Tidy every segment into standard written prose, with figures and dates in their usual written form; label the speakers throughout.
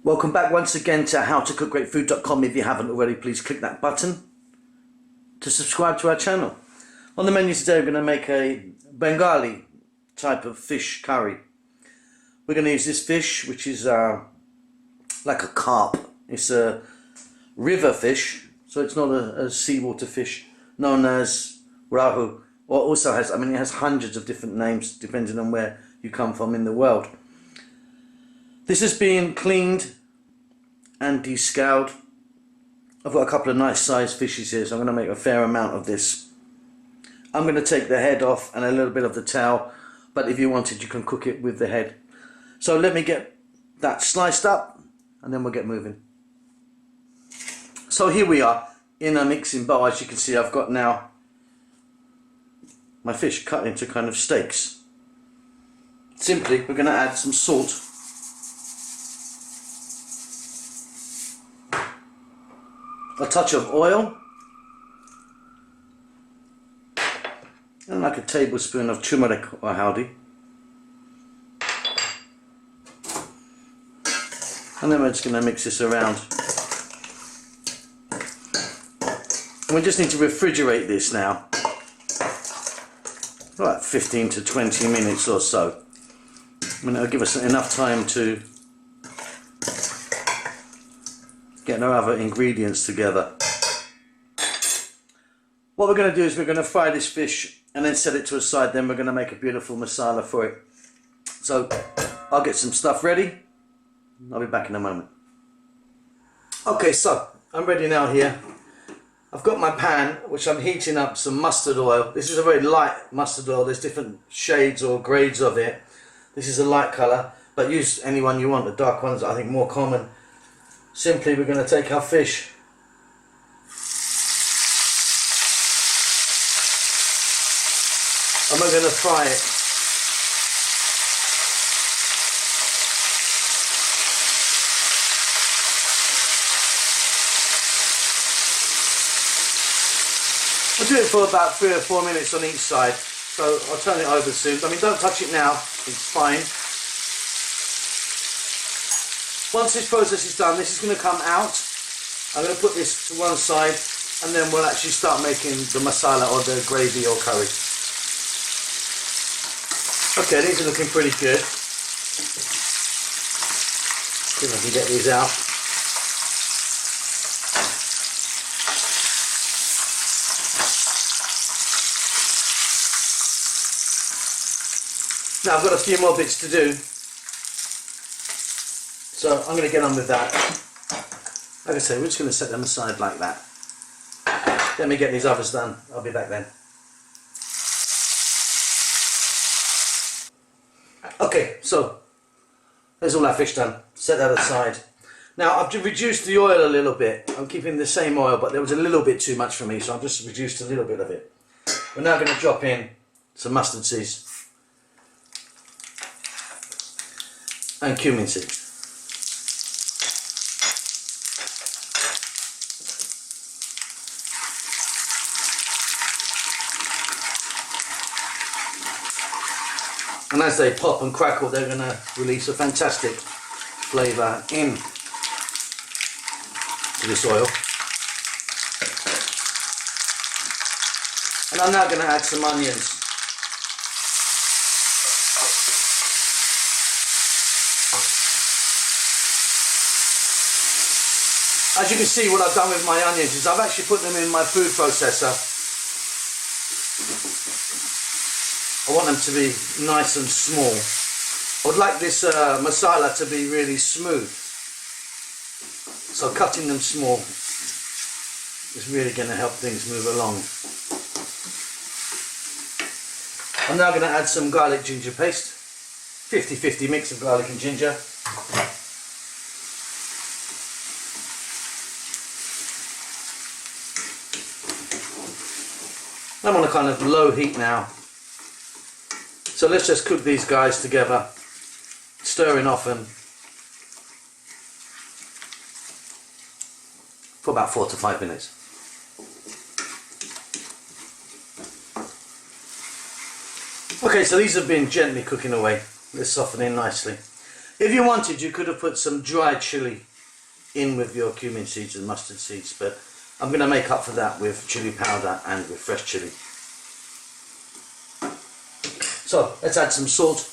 Speaker 1: Welcome back once again to howtocookgreatfood.com. If you haven't already, please click that button to subscribe to our channel. On the menu today, we're going to make a Bengali type of fish curry. We're going to use this fish, which is like a carp. It's a river fish, so it's not a seawater fish, known as rahu, or also has, it has hundreds of different names depending on where you come from in the world. This has been cleaned and descaled. I've got a couple of nice sized fishes here, so I'm going to make a fair amount of this. I'm going to take the head off and a little bit of the tail, but if you wanted, you can cook it with the head. So let me get that sliced up and then we'll get moving. So here we are in a mixing bowl. As you can see, I've got now my fish cut into kind of steaks. Simply, we're going to add some salt, a touch of oil, and like a tablespoon of turmeric or haldi, and then we're just going to mix this around. And we just need to refrigerate this now, about 15 to 20 minutes or so. It'll give us enough time to get our other ingredients together. What we're going to do is we're going to fry this fish and then set it to a side. Then we're going to make a beautiful masala for it. So I'll get some stuff ready. I'll be back in a moment. Okay, so I'm ready now here. I've got my pan, which I'm heating up some mustard oil. This is a very light mustard oil. There's different shades or grades of it. This is a light colour, but use any one you want. The dark ones are, I think, more common. Simply, we're going to take our fish and we're going to fry it. I'll do it for about 3 or 4 minutes on each side, so I'll turn it over soon. Don't touch it now, it's fine. Once this process is done, this is going to come out. I'm going to put this to one side and then we'll actually start making the masala or the gravy or curry. Okay, these are looking pretty good. See if I can get these out. Now I've got a few more bits to do, so I'm going to get on with that. Like I say, we're just going to set them aside like that. Let me get these others done. I'll be back then. Okay, so there's all our fish done. Set that aside. Now I've reduced the oil a little bit. I'm keeping the same oil, but there was a little bit too much for me, so I've just reduced a little bit of it. We're now going to drop in some mustard seeds and cumin seeds. And as they pop and crackle, they're going to release a fantastic flavour in to this oil. And I'm now going to add some onions. As you can see, what I've done with my onions is I've actually put them in my food processor. I want them to be nice and small. I would like this masala to be really smooth. So cutting them small is really going to help things move along. I'm now going to add some garlic ginger paste. 50-50 mix of garlic and ginger. I'm on a kind of low heat now. So let's just cook these guys together, stirring often, for about 4 to 5 minutes. Okay, so these have been gently cooking away. They're softening nicely. If you wanted, you could have put some dried chili in with your cumin seeds and mustard seeds, but I'm going to make up for that with chili powder and with fresh chili. So let's add some salt.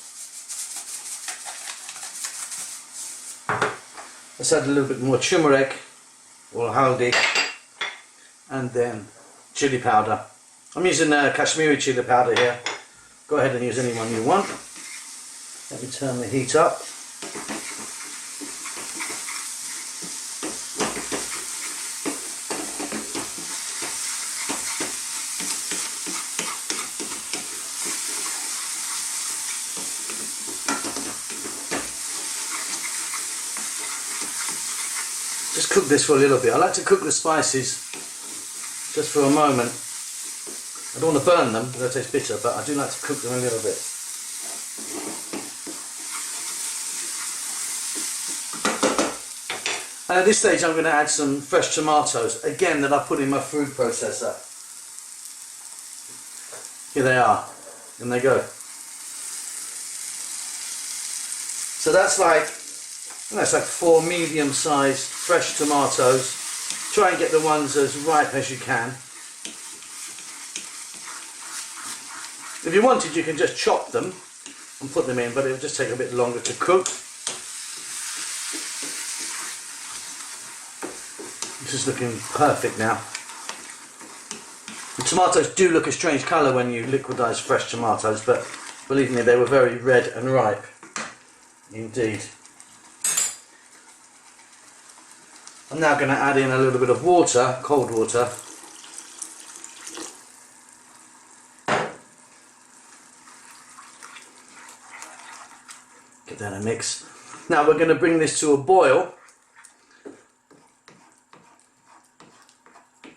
Speaker 1: Let's add a little bit more turmeric or haldi, and then chili powder. I'm using Kashmiri chili powder here. Go ahead and use any one you want. Let me turn the heat up. Just cook this for a little bit. I like to cook the spices just for a moment. I don't want to burn them because they taste bitter, but I do like to cook them a little bit. And at this stage I'm going to add some fresh tomatoes, again, that I put in my food processor. Here they are, and they go. So that's like 4 medium-sized fresh tomatoes. Try and get the ones as ripe as you can. If you wanted, you can just chop them and put them in, but it will just take a bit longer to cook. This is looking perfect now. The tomatoes do look a strange colour when you liquidise fresh tomatoes, but believe me, they were very red and ripe indeed. I'm now going to add in a little bit of water, cold water. Get that in a mix. Now we're going to bring this to a boil.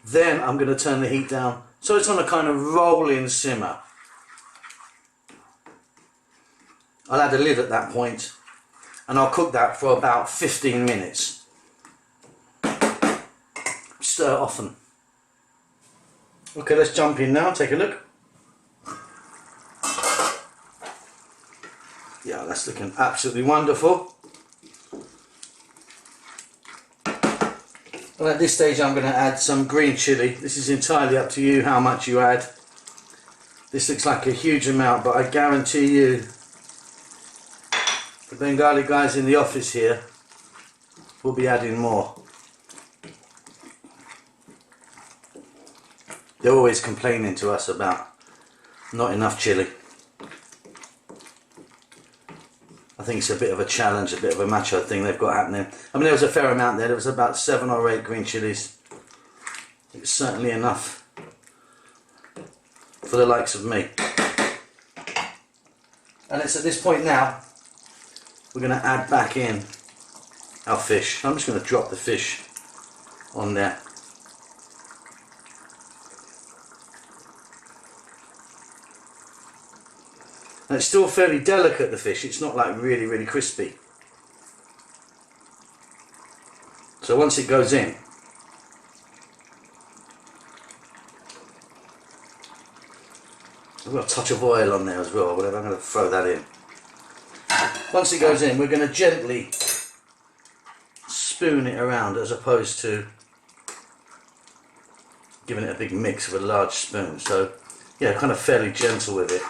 Speaker 1: Then I'm going to turn the heat down so it's on a kind of rolling simmer. I'll add a lid at that point and I'll cook that for about 15 minutes. Stir often. Okay, let's jump in now, take a look. Yeah, that's looking absolutely wonderful. Well, at this stage I'm going to add some green chilli. This is entirely up to you how much you add. This looks like a huge amount, but I guarantee you the Bengali guys in the office here will be adding more. They're always complaining to us about not enough chilli. I think it's a bit of a challenge, a bit of a macho thing they've got happening. I mean, there was a fair amount there. There was about 7 or 8 green chilies. It's certainly enough for the likes of me. And it's at this point now we're going to add back in our fish. I'm just going to drop the fish on there. And it's still fairly delicate, the fish. It's not like really, really crispy. So once it goes in, I've got a touch of oil on there as well, or whatever. I'm going to throw that in. Once it goes in, we're going to gently spoon it around as opposed to giving it a big mix with a large spoon. So yeah, kind of fairly gentle with it.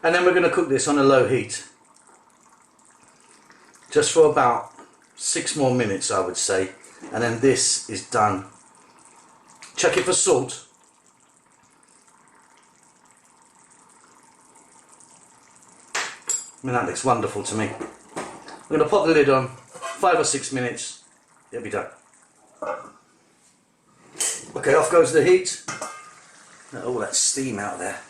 Speaker 1: And then we're going to cook this on a low heat, just for about 6 more minutes, I would say, and then this is done. Check it for salt. I mean, that looks wonderful to me. I'm going to pop the lid on, 5 or 6 minutes, it'll be done. Okay, off goes the heat. All that steam out there.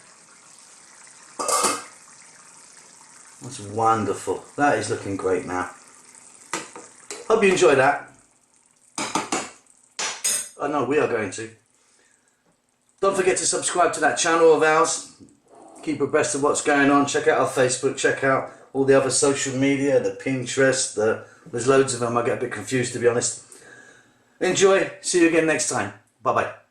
Speaker 1: That's wonderful. That is looking great now. Hope you enjoy that. I know we are going to. Don't forget to subscribe to that channel of ours. Keep abreast of what's going on. Check out our Facebook. Check out all the other social media, the Pinterest. There's loads of them. I get a bit confused, to be honest. Enjoy. See you again next time. Bye bye.